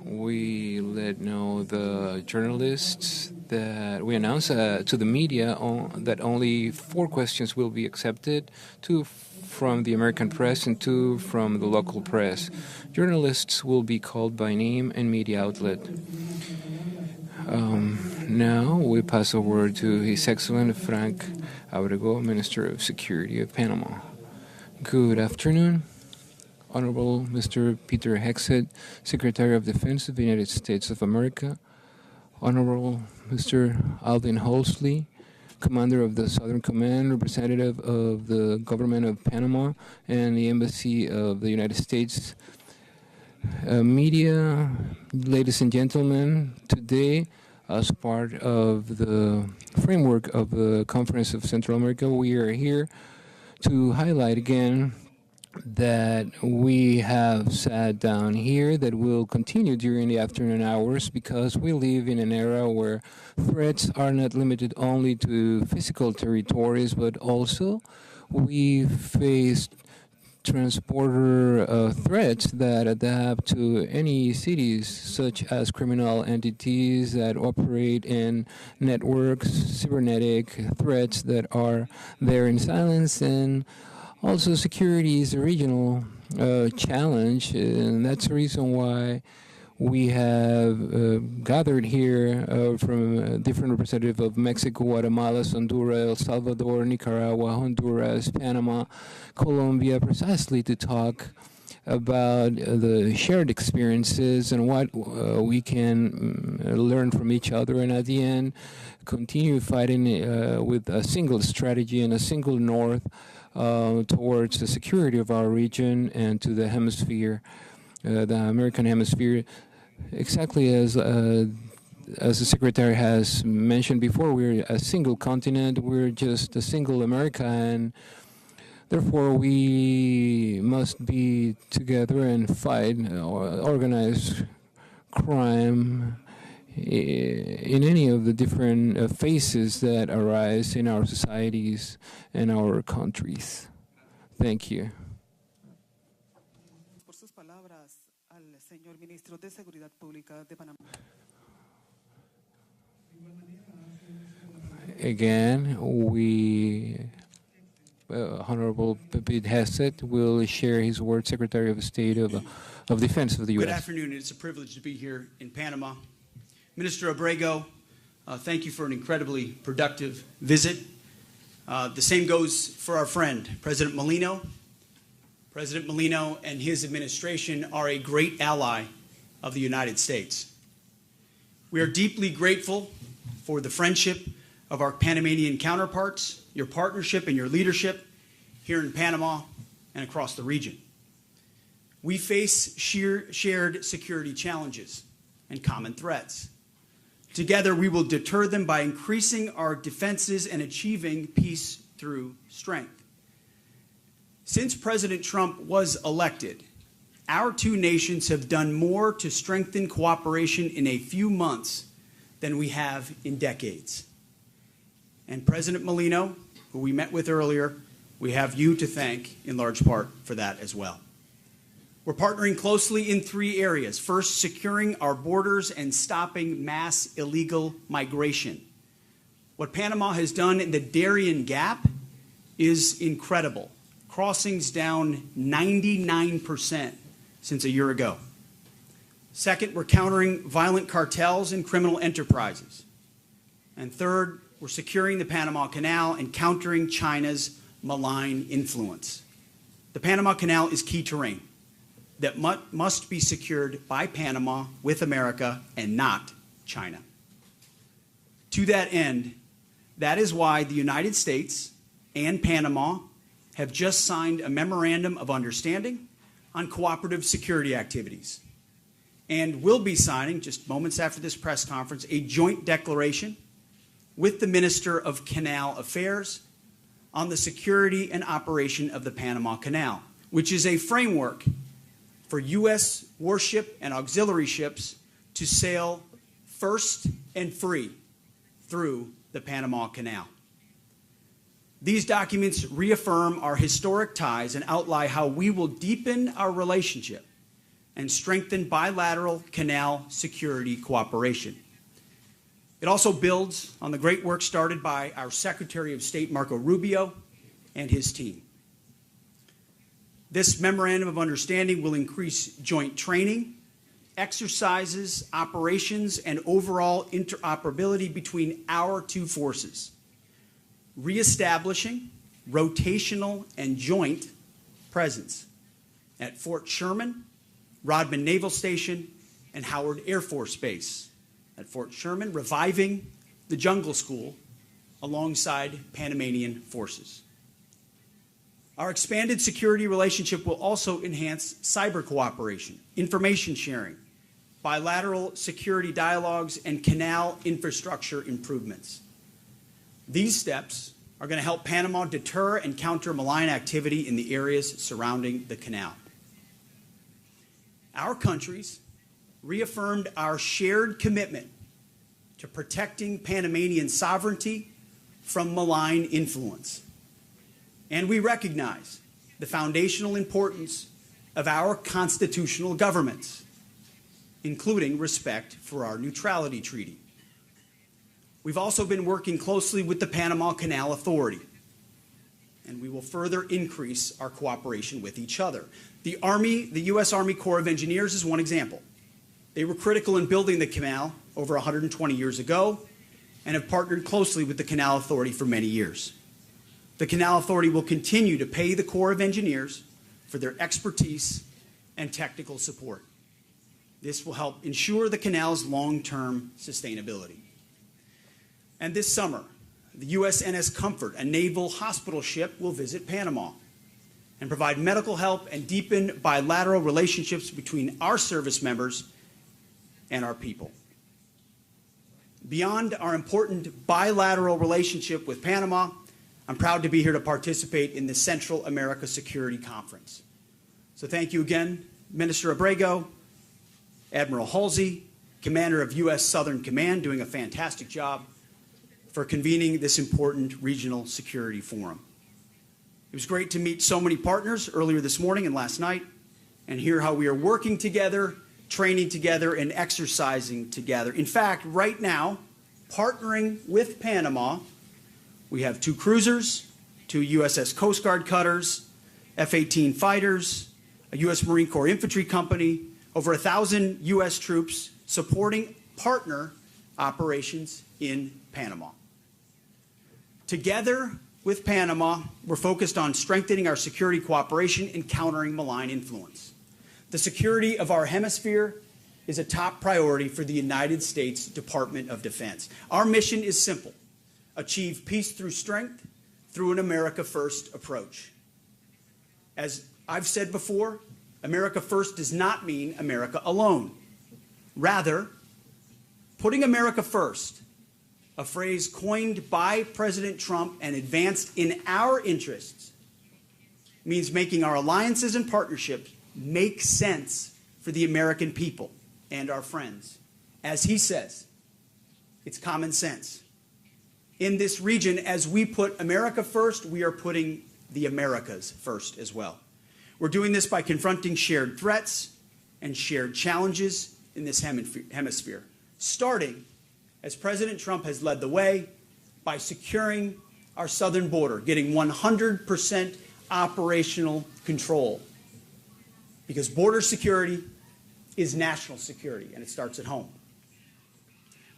We let know the journalists that we announced to the media that only 4 questions will be accepted, 2 from the American press and 2 from the local press. Journalists will be called by name and media outlet. Now we pass the word to His Excellency Frank Abrego, Minister of Security of Panama. Good afternoon. Honorable Mr. Peter Hegseth, Secretary of Defense of the United States of America, Honorable Mr. Alvin Holsley, Commander of the Southern Command, representative of the Government of Panama and the Embassy of the United States, media, ladies and gentlemen, today, as part of the framework of the Conference of Central America, we are here to highlight again that we have sat down here that will continue during the afternoon hours because we live in an era where threats are not limited only to physical territories, but also we face transporter threats that adapt to any cities, such as criminal entities that operate in networks, cybernetic threats that are there in silence, and also, security is a regional challenge, and that's the reason why we have gathered here from different representatives of Mexico, Guatemala, Honduras, El Salvador, Nicaragua, Honduras, Panama, Colombia, precisely to talk about the shared experiences and what we can learn from each other, and at the end, continue fighting with a single strategy and a single north towards the security of our region and to the hemisphere, the American hemisphere. Exactly as the Secretary has mentioned before, we're a single continent, we're just a single America, and therefore we must be together and fight organized crime in any of the different phases that arise in our societies and our countries. Thank you. Again, Honorable Pete Hegseth will share his word, Secretary of State of Defense of the U.S. Good afternoon. It's a privilege to be here in Panama. Minister Abrego, thank you for an incredibly productive visit. The same goes for our friend, President Molino. President Molino and his administration are a great ally of the United States. We are deeply grateful for the friendship of our Panamanian counterparts, your partnership and your leadership here in Panama and across the region. We face shared security challenges and common threats. Together, we will deter them by increasing our defenses and achieving peace through strength. Since President Trump was elected, our 2 nations have done more to strengthen cooperation in a few months than we have in decades. And President Molino, who we met with earlier, we have you to thank in large part for that as well. We're partnering closely in 3 areas. First, securing our borders and stopping mass illegal migration. What Panama has done in the Darien Gap is incredible. Crossings down 99% since a year ago. Second, we're countering violent cartels and criminal enterprises. And third, we're securing the Panama Canal and countering China's malign influence. The Panama Canal is key terrain that must be secured by Panama with America and not China. To that end, that is why the United States and Panama have just signed a memorandum of understanding on cooperative security activities, and will be signing, just moments after this press conference, a joint declaration with the Minister of Canal Affairs on the security and operation of the Panama Canal, which is a framework for U.S. warship and auxiliary ships to sail first and free through the Panama Canal. These documents reaffirm our historic ties and outline how we will deepen our relationship and strengthen bilateral canal security cooperation. It also builds on the great work started by our Secretary of State, Marco Rubio, and his team. This memorandum of understanding will increase joint training, exercises, operations, and overall interoperability between our two forces, reestablishing rotational and joint presence at Fort Sherman, Rodman Naval Station, and Howard Air Force Base. At Fort Sherman, reviving the Jungle School alongside Panamanian forces. Our expanded security relationship will also enhance cyber cooperation, information sharing, bilateral security dialogues, and canal infrastructure improvements. These steps are going to help Panama deter and counter malign activity in the areas surrounding the canal. Our countries reaffirmed our shared commitment to protecting Panamanian sovereignty from malign influence. And we recognize the foundational importance of our constitutional governments, including respect for our neutrality treaty. We've also been working closely with the Panama Canal Authority, and we will further increase our cooperation with each other. The U.S. Army Corps of Engineers is one example. They were critical in building the canal over 120 years ago and have partnered closely with the Canal Authority for many years. The Canal Authority will continue to pay the Corps of Engineers for their expertise and technical support. This will help ensure the canal's long-term sustainability. And this summer, the USNS Comfort, a naval hospital ship, will visit Panama and provide medical help and deepen bilateral relationships between our service members and our people. Beyond our important bilateral relationship with Panama, I'm proud to be here to participate in the Central America Security Conference. So thank you again, Minister Abrego, Admiral Halsey, Commander of U.S. Southern Command, doing a fantastic job for convening this important regional security forum. It was great to meet so many partners earlier this morning and last night and hear how we are working together, training together, and exercising together. In fact, right now, partnering with Panama, we have 2 cruisers, 2 USS Coast Guard cutters, F-18 fighters, a U.S. Marine Corps infantry company, over 1,000 U.S. troops supporting partner operations in Panama. Together with Panama, we're focused on strengthening our security cooperation and countering malign influence. The security of our hemisphere is a top priority for the United States Department of Defense. Our mission is simple: achieve peace through strength through an America First approach. As I've said before, America First does not mean America alone. Rather, putting America first, a phrase coined by President Trump and advanced in our interests, means making our alliances and partnerships make sense for the American people and our friends. As he says, it's common sense. In this region, as we put America first, we are putting the Americas first as well. We're doing this by confronting shared threats and shared challenges in this hemisphere, starting, as President Trump has led the way, by securing our southern border, getting 100% operational control. Because border security is national security, and it starts at home.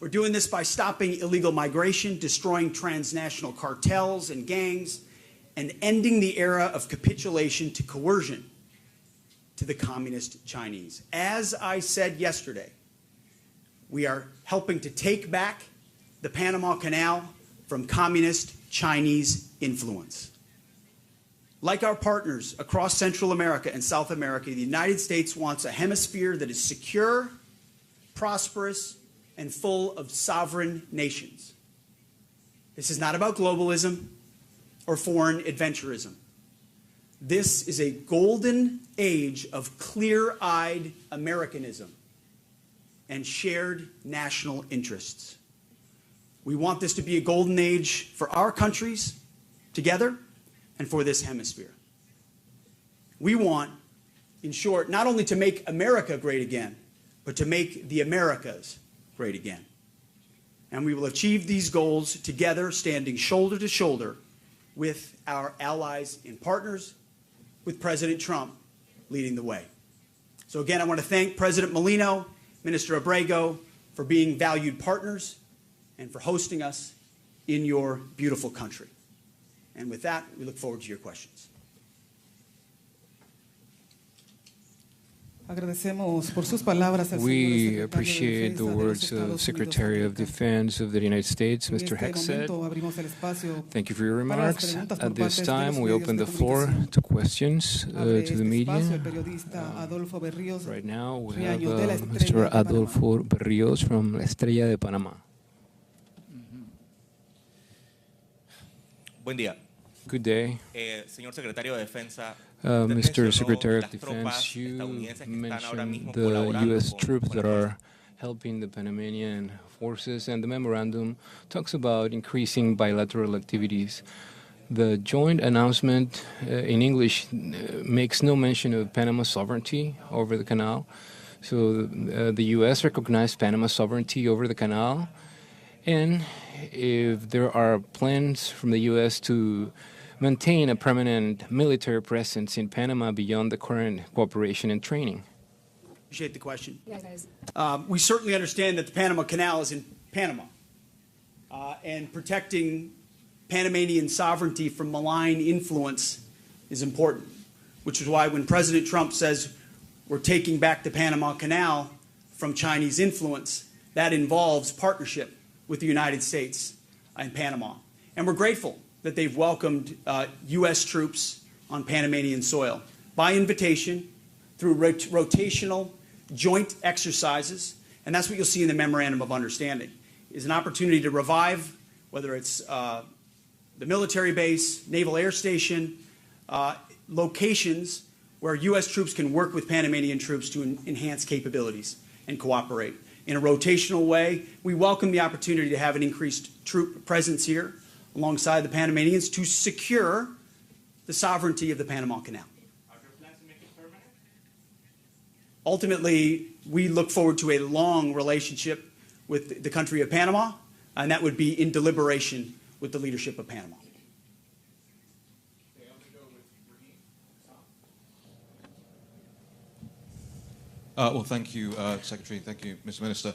We're doing this by stopping illegal migration, destroying transnational cartels and gangs, and ending the era of capitulation to coercion to the communist Chinese. As I said yesterday, we are helping to take back the Panama Canal from communist Chinese influence. Like our partners across Central America and South America, the United States wants a hemisphere that is secure, prosperous, and full of sovereign nations. This is not about globalism or foreign adventurism. This is a golden age of clear-eyed Americanism and shared national interests. We want this to be a golden age for our countries together and for this hemisphere. We want In short, not only to make America great again, but to make the Americas great again. And we will achieve these goals together, standing shoulder to shoulder with our allies and partners, with President Trump leading the way. So again, I want to thank President Molino, Minister Abrego, for being valued partners and for hosting us in your beautiful country. And with that, we look forward to your questions. We appreciate the words of Secretary of Defense of the United States, Mr. Hegseth. Thank you for your remarks. At this time, we open the floor to questions to the media. Right now, we have Mr. Adolfo Berríos from La Estrella de Panama. Buen día. Good day. Señor Secretario de Defensa, Mr. Secretary of Defense, you mentioned the U.S. troops that are helping the Panamanian forces, and the memorandum talks about increasing bilateral activities. The joint announcement in English makes no mention of Panama's sovereignty over the canal. So the U.S. recognized Panama's sovereignty over the canal, and if there are plans from the U.S. to maintain a permanent military presence in Panama beyond the current cooperation and training. Appreciate the question. Yeah, guys. We certainly understand that the Panama Canal is in Panama, and protecting Panamanian sovereignty from malign influence is important, which is why when President Trump says we're taking back the Panama Canal from Chinese influence, that involves partnership with the United States and Panama. And we're grateful that they've welcomed U.S. troops on Panamanian soil by invitation through rotational joint exercises. And that's what you'll see in the Memorandum of Understanding, is an opportunity to revive, whether it's the military base, naval air station, locations where U.S. troops can work with Panamanian troops to enhance capabilities and cooperate. In a rotational way, we welcome the opportunity to have an increased troop presence here alongside the Panamanians to secure the sovereignty of the Panama Canal. Are there plans to make it permanent? Ultimately, we look forward to a long relationship with the country of Panama, and that would be in deliberation with the leadership of Panama. Well, thank you, Secretary. Thank you, Mr. Minister.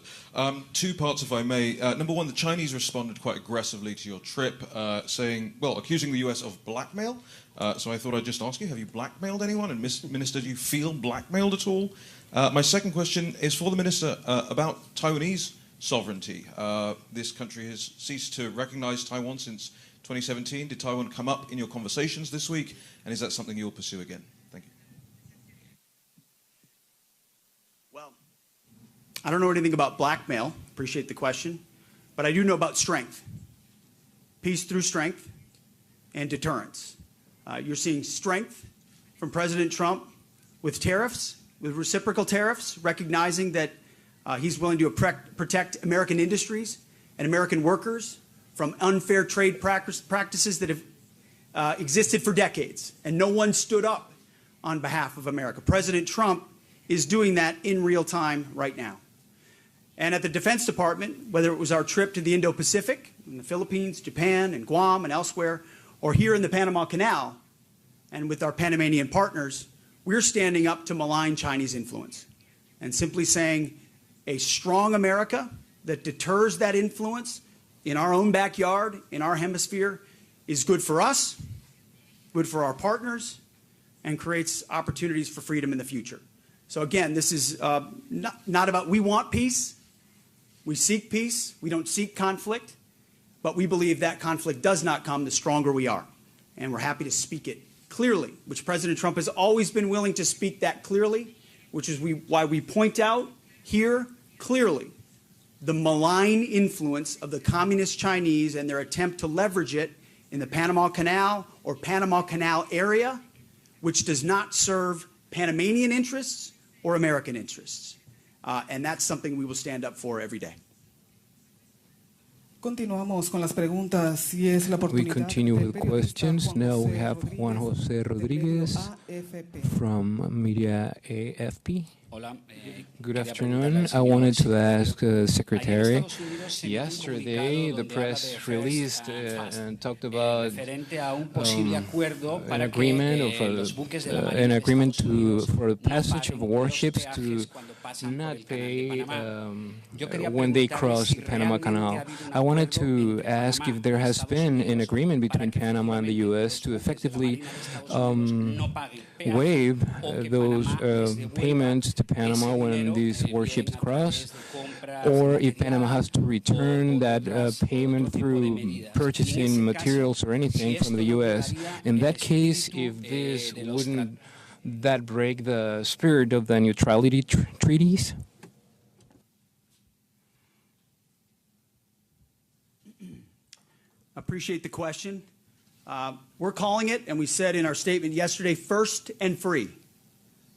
Two parts, if I may. Number one, the Chinese responded quite aggressively to your trip, saying, well, accusing the U.S. of blackmail. So I thought I'd just ask you, have you blackmailed anyone? And, Minister, do you feel blackmailed at all? My second question is for the Minister about Taiwanese sovereignty. This country has ceased to recognize Taiwan since 2017. Did Taiwan come up in your conversations this week? And is that something you'll pursue again? Thank you. I don't know anything about blackmail, appreciate the question, but I do know about strength. Peace through strength and deterrence. You're seeing strength from President Trump with tariffs, with reciprocal tariffs, recognizing that he's willing to protect American industries and American workers from unfair trade practices that have existed for decades, and no one stood up on behalf of America. President Trump is doing that in real time right now. And at the Defense Department, whether it was our trip to the Indo-Pacific, in the Philippines, Japan, and Guam, and elsewhere, or here in the Panama Canal, and with our Panamanian partners, we're standing up to malign Chinese influence and simply saying a strong America that deters that influence in our own backyard, in our hemisphere, is good for us, good for our partners, and creates opportunities for freedom in the future. So again, this is not about we want peace. We seek peace. We don't seek conflict. But we believe that conflict does not come the stronger we are. And we're happy to speak it clearly, which President Trump has always been willing to speak that clearly, which is why we point out here clearly the malign influence of the communist Chinese and their attempt to leverage it in the Panama Canal or Panama Canal area, which does not serve Panamanian interests or American interests. And that's something we will stand up for every day. We continue with questions. Now we have Juan Jose Rodriguez from Media AFP. Hola, Good quería afternoon. preguntarle al I señor wanted to secretario. ask the Secretary. Allá en Estados Unidos se emitió un Yesterday, comunicado the donde habla press de released first and fast, and talked about referente a un posible acuerdo an para agreement que los buques de la an Marina de agreement Estados Unidos for the no passage of paguen warships los to peajes cuando pasan por not el canal de pay Panamá. Yo quería when they preguntarle cross si the Panama realmente Canal. ha habido un I wanted acuerdo to entre ask Panamá if there y has Estados been an Unidos agreement para between que Panama and the efectivamente U.S. los to buques de la effectively Marina de Estados Unidos no paguen peaje waive o que those Panamá les devuelva payments to Panama ese when dinero these bien warships a cross, través de compras or de if Panama material has to return o de that otro payment tipo de through medidas. Y en purchasing ese materials or caso, anything si from the esto no U.S. violaría In el that case, espíritu, if this de los wouldn't that break the spirit of the neutrality treaties? Appreciate the question. We're calling it, and we said in our statement yesterday, first and free.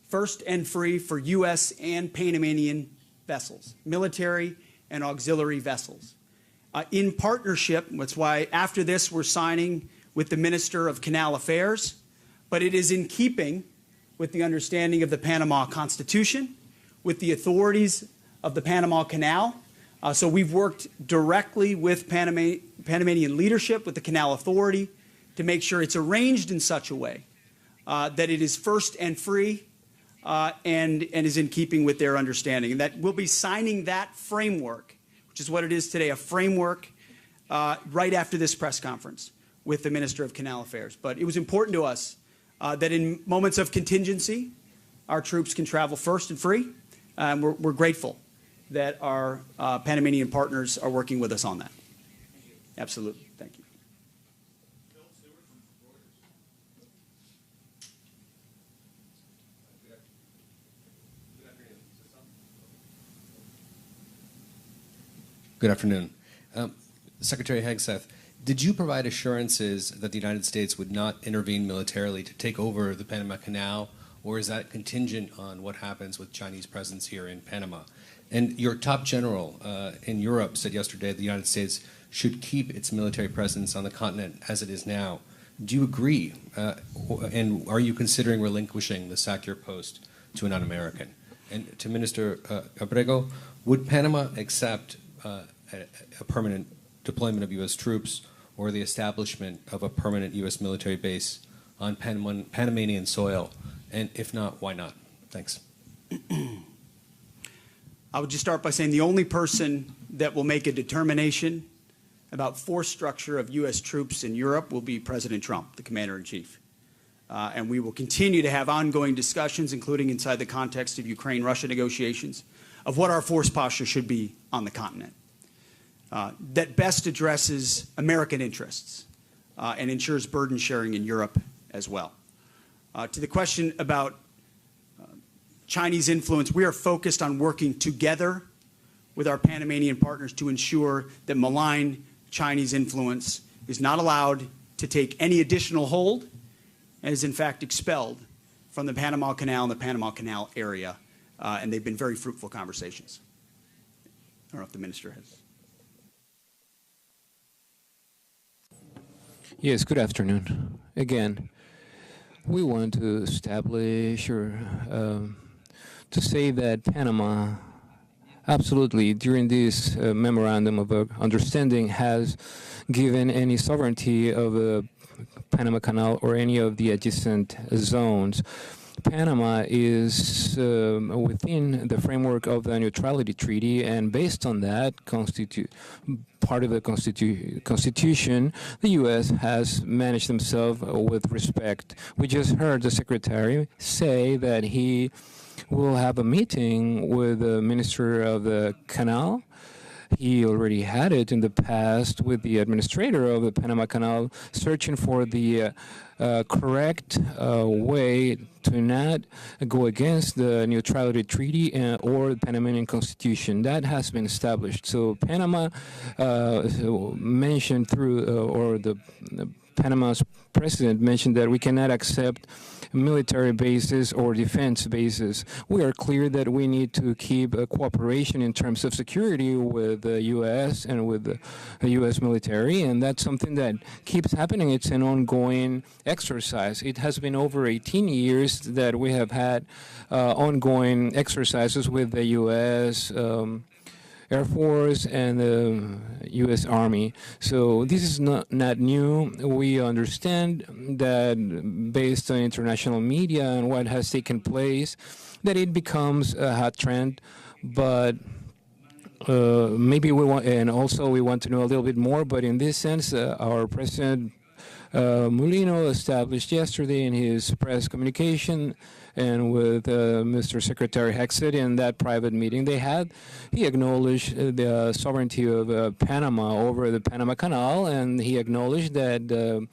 First and free for U.S. and Panamanian vessels, military and auxiliary vessels. In partnership, that's why after this we're signing with the Minister of Canal Affairs, but it is in keeping with the understanding of the Panama Constitution, with the authorities of the Panama Canal. So we've worked directly with Panamanian leadership, with the Canal Authority, to make sure it's arranged in such a way that it is first and free and is in keeping with their understanding. And that we'll be signing that framework, which is what it is today, a framework right after this press conference with the Minister of Canal Affairs. But it was important to us that in moments of contingency, our troops can travel first and free. We're grateful that our Panamanian partners are working with us on that. Absolutely. Thank you. Good afternoon. Secretary Hegseth, did you provide assurances that the United States would not intervene militarily to take over the Panama Canal, or is that contingent on what happens with Chinese presence here in Panama? And your top general in Europe said yesterday the United States should keep its military presence on the continent as it is now. Do you agree? And are you considering relinquishing the SACEUR post to a non-American? And to Minister Abrego, would Panama accept a permanent deployment of U.S. troops or the establishment of a permanent U.S. military base on Panamanian soil? And if not, why not? Thanks. I would just start by saying the only person that will make a determination about force structure of U.S. troops in Europe will be President Trump, the Commander-in-Chief. And we will continue to have ongoing discussions, including inside the context of Ukraine-Russia negotiations, of what our force posture should be on the continent. That best addresses American interests and ensures burden sharing in Europe as well. To the question about Chinese influence, we are focused on working together with our Panamanian partners to ensure that malign Chinese influence is not allowed to take any additional hold and is in fact expelled from the Panama Canal and the Panama Canal area. And they've been very fruitful conversations. I don't know if the minister has. Yes, good afternoon. Again, we want to establish or to say that Panama absolutely during this memorandum of understanding has given any sovereignty of the Panama Canal or any of the adjacent zones. Panama is within the framework of the neutrality treaty, and based on that part of the constitution, the U.S. has managed themselves with respect. We just heard the secretary say that he will have a meeting with the Minister of the Canal. He already had it in the past with the administrator of the Panama Canal, searching for the correct way to not go against the neutrality treaty or the Panamanian Constitution. That has been established. So Panama mentioned through, or the Panama's president mentioned that we cannot accept military bases or defense bases. We are clear that we need to keep cooperation in terms of security with the U.S. and with the U.S. military, and that's something that keeps happening. It's an ongoing exercise. It has been over 18 years that we have had ongoing exercises with the U.S. Air Force and the U.S. Army. So this is not new. We understand that based on international media and what has taken place, that it becomes a hot trend. But maybe we want, and also we want to know a little bit more. But in this sense, our President Molino established yesterday in his press communication and with Mr. Secretary Hegseth in that private meeting they had, he acknowledged the sovereignty of Panama over the Panama Canal, and he acknowledged that the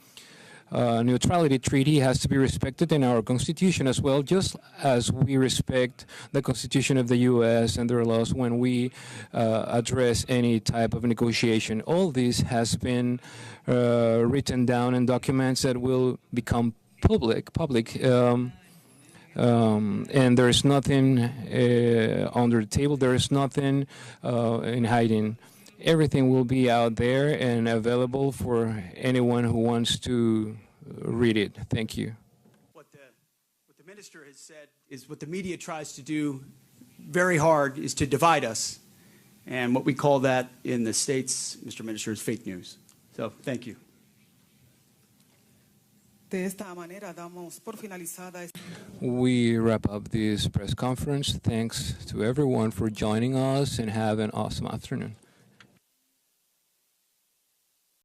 neutrality treaty has to be respected in our Constitution as well, just as we respect the Constitution of the U.S. and their laws when we address any type of negotiation. All this has been written down in documents that will become public. And there is nothing under the table. There is nothing in hiding. Everything will be out there and available for anyone who wants to read it. Thank you. What the minister has said is what the media tries to do very hard is to divide us. And what we call that in the States, Mr. Minister, is fake news. So thank you. De esta manera damos por finalizada esta We wrap up this press conference. Thanks to everyone for joining us and have an awesome afternoon.